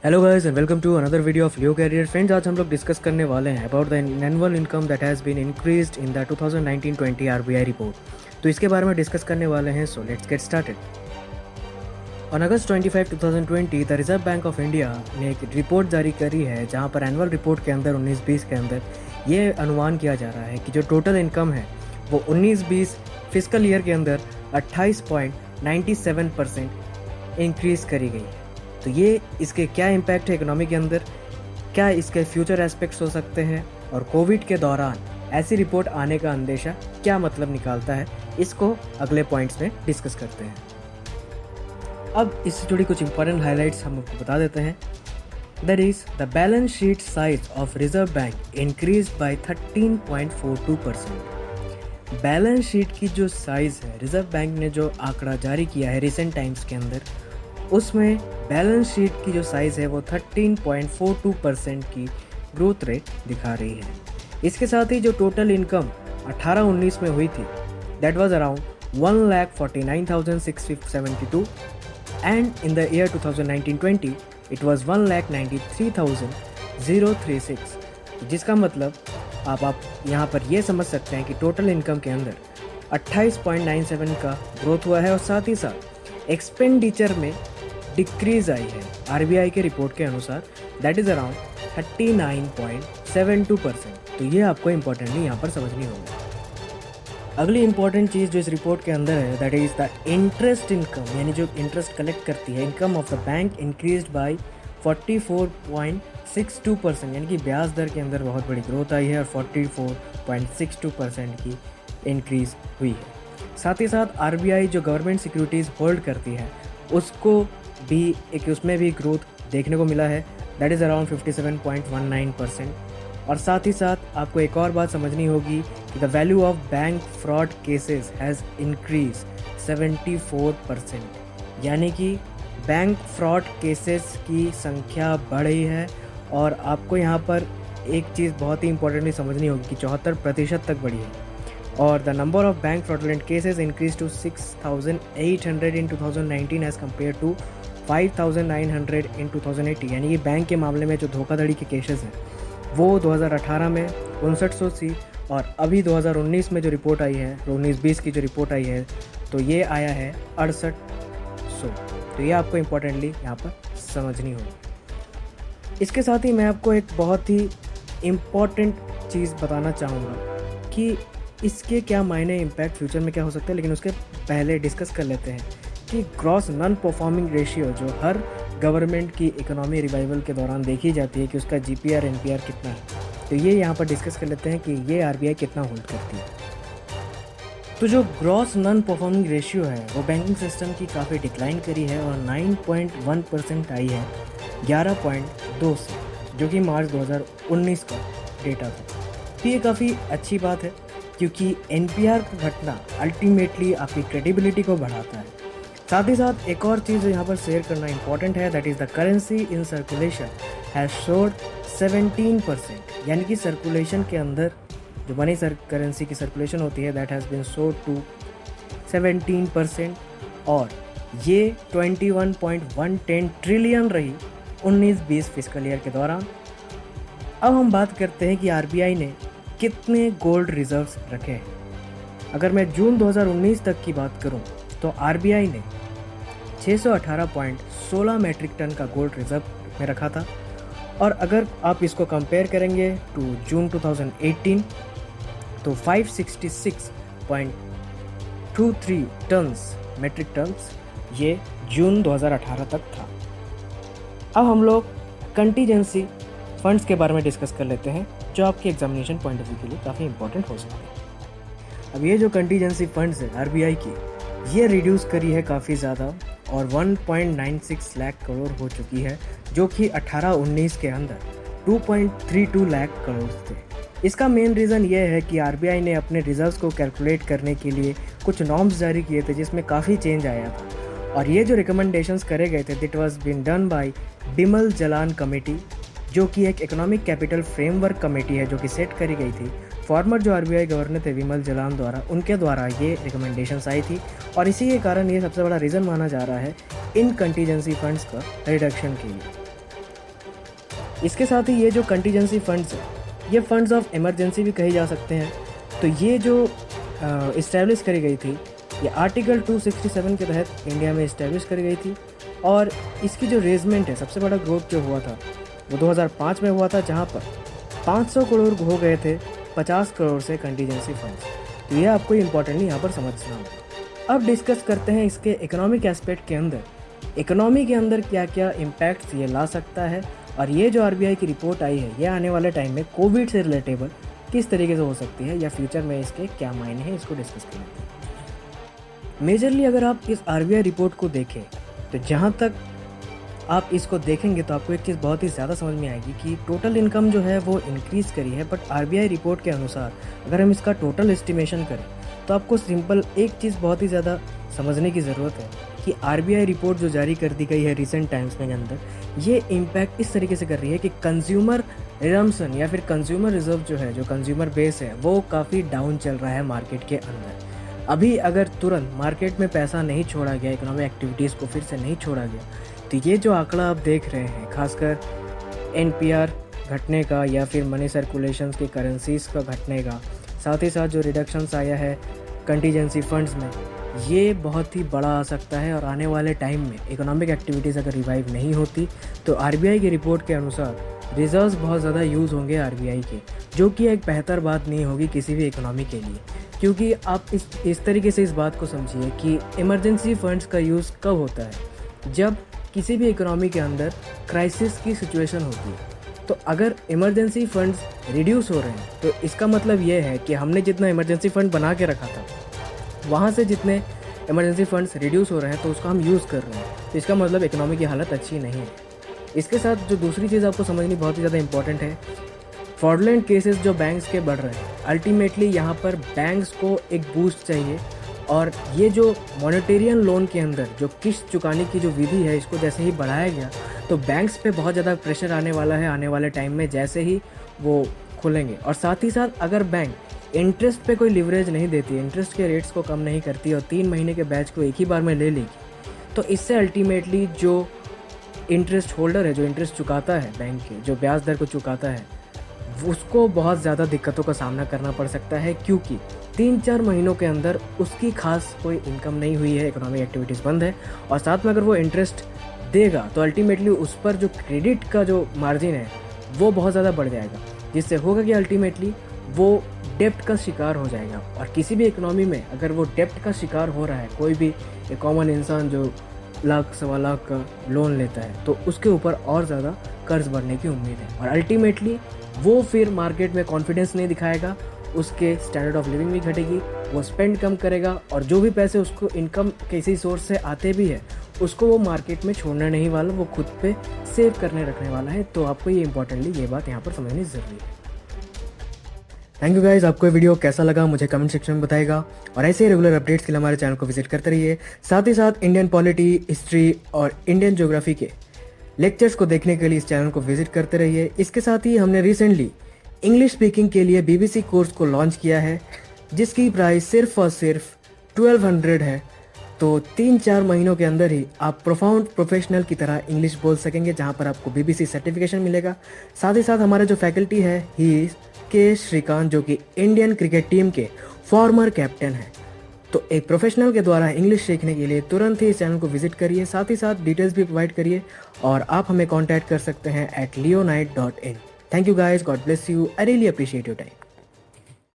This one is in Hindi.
Hello guys and welcome to another video of Leo Career friends. आज हम लोग डिस्कस करने वाले हैं about the annual income that has been increased in the 2019-20 RBI report. तो इसके बारे में डिस्कस करने वाले हैं, so let's get started. On August 25, 2020 the Reserve Bank of India ने एक रिपोर्ट जारी करी है जहां पर एनुअल रिपोर्ट के अंदर 19-20 के अंदर ये अनुमान किया जा रहा है कि जो टोटल इनकम है वो 19-20 फिजिकल ईयर के अंदर 28.97% इंक्रीज़ करी गई है। तो ये इसके क्या इम्पैक्ट है इकोनॉमी के अंदर, क्या इसके फ्यूचर एस्पेक्ट्स हो सकते हैं, और कोविड के दौरान ऐसी रिपोर्ट आने का अंदेशा क्या मतलब निकालता है, इसको अगले पॉइंट्स में डिस्कस करते हैं। अब इससे जुड़ी कुछ इंपॉर्टेंट हाइलाइट्स हम आपको बता देते हैं। That is the balance sheet size of reserve bank increase by 13.42%। Balance sheet की जो साइज है, रिजर्व बैंक ने जो आंकड़ा जारी किया है रिसेंट टाइम्स के अंदर, उसमें बैलेंस शीट की जो साइज़ है वो 13.42% की ग्रोथ रेट दिखा रही है। इसके साथ ही जो टोटल इनकम 18-19 में हुई थी that was around 1,49,672 and in the year 2019-20 it was 1,93,036, जिसका मतलब आप यहाँ पर ये समझ सकते हैं कि टोटल इनकम के अंदर 28.97 का ग्रोथ हुआ है, और साथ ही साथ एक्सपेंडिचर में डिक्रीज आई है आरबीआई के रिपोर्ट के अनुसार, दैट इज़ अराउंड 39.72%। तो ये आपको इम्पोर्टेंटली यहाँ पर समझनी होगी। अगली इंपॉर्टेंट चीज़ जो इस रिपोर्ट के अंदर है that is the interest income, यानी जो इंटरेस्ट कलेक्ट करती है income of the bank increased by 44.62%, यानी कि ब्याज दर के अंदर बहुत बड़ी ग्रोथ आई है और 44.62% की इंक्रीज़ हुई है। साथ ही साथ आरबीआई जो गवर्नमेंट सिक्योरिटीज़ होल्ड करती है उसको भी उसमें भी ग्रोथ देखने को मिला है, दैट इज़ अराउंड 57.19%। और साथ ही साथ आपको एक और बात समझनी होगी कि the value of bank fraud cases has increase 74%, यानी कि बैंक फ्रॉड केसेस की संख्या बढ़ रही है। और आपको यहाँ पर एक चीज़ बहुत ही इंपॉर्टेंटली समझनी होगी कि 74% तक बढ़ी है। और the number of bank fraudulent cases increase to 6,800 in 2019 as compare to 5,900 in 2018, यानी कि बैंक के मामले में जो धोखाधड़ी के केसेस हैं वो 2018 में 5900 थी, और अभी 2019 में जो रिपोर्ट आई है, 19-20 की जो रिपोर्ट आई है, तो ये आया है 6800। तो ये आपको इम्पोर्टेंटली यहाँ पर समझनी होगी। इसके साथ ही मैं आपको एक बहुत ही इम्पॉर्टेंट चीज़ बताना चाहूँगा कि इसके क्या मायने इम्पैक्ट फ्यूचर में क्या हो सकता है, लेकिन उसके पहले डिस्कस कर लेते हैं कि ग्रॉस नॉन परफॉर्मिंग रेशियो जो हर गवर्नमेंट की इकोनॉमी रिवाइवल के दौरान देखी जाती है कि उसका जीपीआर एनपीआर कितना है, तो ये यहाँ पर डिस्कस कर लेते हैं कि ये आरबीआई कितना होल्ड करती है। तो जो ग्रॉस नॉन परफॉर्मिंग रेशियो है वो बैंकिंग सिस्टम की काफ़ी डिक्लाइन करी है और 9.1% आई है 11.2 से, जो कि मार्च 2019 का डेटा था। तो ये काफ़ी अच्छी बात है क्योंकि एनपीआर का घटना अल्टीमेटली आपकी क्रेडिबिलिटी को बढ़ाता है। साथ ही साथ एक और चीज़ यहाँ पर शेयर करना इंपॉर्टेंट है, that is the currency in circulation has showed 17%, यानी कि सर्कुलेशन के अंदर जो मनी करेंसी की सर्कुलेशन होती है that has been showed to 17%, और ये 21.110 ट्रिलियन रही 19-20 फिजिकल ईयर के दौरान। अब हम बात करते हैं कि आरबीआई ने कितने गोल्ड रिजर्व्स रखे हैं। अगर मैं जून 2019 तक की बात करूं तो आरबीआई ने 618.16 मैट्रिक टन का गोल्ड रिजर्व में रखा था, और अगर आप इसको कंपेयर करेंगे टू जून 2018 तो 566.23 टन्स मैट्रिक टन्स ये जून 2018 तक था। अब हम लोग कंटीजेंसी फंड्स के बारे में डिस्कस कर लेते हैं जो आपके एग्जामिनेशन पॉइंट ऑफ व्यू के लिए काफ़ी इंपॉर्टेंट हो सकते हैं। अब ये जो कंटीजेंसी फंड्स है आरबीआई की, ये रिड्यूस करी है काफ़ी ज़्यादा और 1.96 लाख करोड़ हो चुकी है, जो कि 18-19 के अंदर 2.32 लाख करोड़ थे। इसका मेन रीज़न ये है कि आरबीआई ने अपने रिजर्व्स को कैलकुलेट करने के लिए कुछ नॉर्म्स जारी किए थे जिसमें काफ़ी चेंज आया था, और ये जो रिकमेंडेशंस करे गए थे it was been done by Bimal Jalan committee, जो कि एक इकोनॉमिक कैपिटल फ्रेमवर्क कमेटी है जो कि सेट करी गई थी फॉर्मर जो आरबीआई गवर्नर थे विमल जलान द्वारा, उनके द्वारा ये रिकमेंडेशंस आई थी और इसी के कारण ये सबसे बड़ा रीज़न माना जा रहा है इन कंटीजेंसी फंड्स का रिडक्शन के लिए। इसके साथ ही ये जो कंटीजेंसी फंड्स है, ये फंड्स ऑफ इमरजेंसी भी कहे जा सकते हैं। तो ये जो इस्टेब्लिश करी गई थी, ये आर्टिकल 267 के तहत इंडिया में इस्टेब्लिश करी गई थी। और इसकी जो रेजमेंट है, सबसे बड़ा ग्रोथ जो हुआ था वो 2005 में हुआ था, जहाँ पर 500 करोड़ हो गए थे 50 करोड़ से कंटीजेंसी फंड्स। तो ये आपको इम्पोर्टेंटली यहाँ पर समझना होगा। अब डिस्कस करते हैं इसके इकोनॉमिक एस्पेक्ट के अंदर, इकोनॉमी के अंदर क्या क्या इम्पैक्ट्स ये ला सकता है। और ये जो आरबीआई की रिपोर्ट आई है, ये आने वाले टाइम में कोविड से रिलेटेबल किस तरीके से हो सकती है या फ्यूचर में इसके क्या मायने हैं, इसको डिस्कस करेंगे। मेजरली अगर आप इस आरबीआई रिपोर्ट को देखें, तो जहाँ तक आप इसको देखेंगे तो आपको एक चीज़ बहुत ही ज़्यादा समझ में आएगी कि टोटल इनकम जो है वो इंक्रीज़ करी है। बट आरबीआई रिपोर्ट के अनुसार अगर हम इसका टोटल एस्टिमेशन करें तो आपको सिंपल एक चीज़ बहुत ही ज़्यादा समझने की ज़रूरत है कि आरबीआई रिपोर्ट जो जारी कर दी गई है रिसेंट टाइम्स में अंदर, ये इम्पैक्ट इस तरीके से कर रही है कि कंज्यूमर रिजम्पशन या फिर कंज्यूमर रिजर्व जो है, जो कंज्यूमर बेस है, वो काफ़ी डाउन चल रहा है मार्केट के अंदर। अभी अगर तुरंत मार्केट में पैसा नहीं छोड़ा गया, इकोनॉमिक एक्टिविटीज़ को फिर से नहीं छोड़ा गया, तो ये जो आंकड़ा आप देख रहे हैं, खासकर एनपीआर घटने का या फिर मनी सर्कुलेशन की करेंसीज का घटने का, साथ ही साथ जो रिडक्शंस आया है कंटीजेंसी फंड्स में, ये बहुत ही बड़ा आ सकता है। और आने वाले टाइम में इकोनॉमिक एक्टिविटीज़ अगर रिवाइव नहीं होती तो आरबीआई की रिपोर्ट के अनुसार रिजर्व्स बहुत ज़्यादा यूज़ होंगे आरबीआई के, जो कि एक बेहतर बात नहीं होगी किसी भी इकोनॉमी के लिए। क्योंकि आप इस तरीके से इस बात को समझिए कि इमरजेंसी फंड्स का यूज़ कब होता है, जब किसी भी इकोनॉमी के अंदर क्राइसिस की सिचुएशन होती है। तो अगर इमरजेंसी फंड्स रिड्यूस हो रहे हैं तो इसका मतलब ये है कि हमने जितना इमरजेंसी फ़ंड बना के रखा था, वहाँ से जितने इमरजेंसी फंड्स रिड्यूस हो रहे हैं तो उसको हम यूज़ कर रहे हैं। तो इसका मतलब इकोनॉमी की हालत अच्छी नहीं है। इसके साथ जो दूसरी चीज़ आपको समझनी बहुत ही ज़्यादा इंपॉर्टेंट है, फ्रॉडलेंट केसेस जो बैंक्स के बढ़ रहे हैं, अल्टीमेटली यहाँ पर बैंक्स को एक बूस्ट चाहिए। और ये जो मॉनेटेरियन लोन के अंदर जो किस्त चुकाने की जो विधि है, इसको जैसे ही बढ़ाया गया तो बैंक्स पे बहुत ज़्यादा प्रेशर आने वाला है आने वाले टाइम में, जैसे ही वो खुलेंगे। और साथ ही साथ अगर बैंक इंटरेस्ट पे कोई लिवरेज नहीं देती, इंटरेस्ट के रेट्स को कम नहीं करती और 3 महीने के बैच को एक ही बार में ले लेगी, तो इससे अल्टीमेटली जो इंटरेस्ट होल्डर है, जो इंटरेस्ट चुकाता है बैंक के, जो ब्याज दर को चुकाता है, उसको बहुत ज़्यादा दिक्कतों का सामना करना पड़ सकता है। क्योंकि 3-4 महीनों के अंदर उसकी खास कोई इनकम नहीं हुई है, इकोनॉमिक एक्टिविटीज़ बंद है, और साथ में अगर वो इंटरेस्ट देगा तो अल्टीमेटली उस पर जो क्रेडिट का जो मार्जिन है वो बहुत ज़्यादा बढ़ जाएगा, जिससे होगा कि अल्टीमेटली वो डेप्ट का शिकार हो जाएगा। और किसी भी इकोनॉमी में अगर वो डेप्ट का शिकार हो रहा है, कोई भी एक कॉमन इंसान जो लाख 1.25 लाख का लोन लेता है, तो उसके ऊपर और ज़्यादा कर्ज बढ़ने की उम्मीद है। और अल्टीमेटली वो फिर मार्केट में कॉन्फिडेंस नहीं दिखाएगा, उसके स्टैंडर्ड ऑफ लिविंग भी घटेगी, वो स्पेंड कम करेगा, और जो भी पैसे उसको इनकम किसी सोर्स से आते भी है उसको वो मार्केट में छोड़ना नहीं वाला, वो खुद पे सेव करने रखने वाला है। तो आपको ये इंपॉर्टेंटली ये बात यहाँ पर समझनी ज़रूरी है। थैंक यू गाइज, आपको ये वीडियो कैसा लगा मुझे कमेंट सेक्शन में बताइएगा। और ऐसे ही रेगुलर अपडेट्स के लिए हमारे चैनल को विजिट करते रहिए। साथ ही साथ इंडियन पॉलिटी, हिस्ट्री और इंडियन ज्योग्राफी के लेक्चर्स को देखने के लिए इस चैनल को विजिट करते रहिए। इसके साथ ही हमने रिसेंटली इंग्लिश स्पीकिंग के लिए BBC कोर्स को लॉन्च किया है, जिसकी प्राइस सिर्फ और सिर्फ 1200 है। तो 3-4 महीनों के अंदर ही आप प्रोफाउंड प्रोफेशनल की तरह इंग्लिश बोल सकेंगे, जहाँ पर आपको BBC सर्टिफिकेशन मिलेगा। साथ ही साथ हमारे जो फैकल्टी है ही के श्रीकांत, जो कि इंडियन क्रिकेट टीम के फॉर्मर कैप्टन हैं। तो एक प्रोफेशनल के द्वारा इंग्लिश सीखने के लिए तुरंत ही इस चैनल को विजिट करिए, साथ ही साथ डिटेल्स भी प्रोवाइड करिए, और आप हमें कॉन्टैक्ट कर सकते हैं @leonite.in। Thank you guys, God bless you, I really appreciate your time.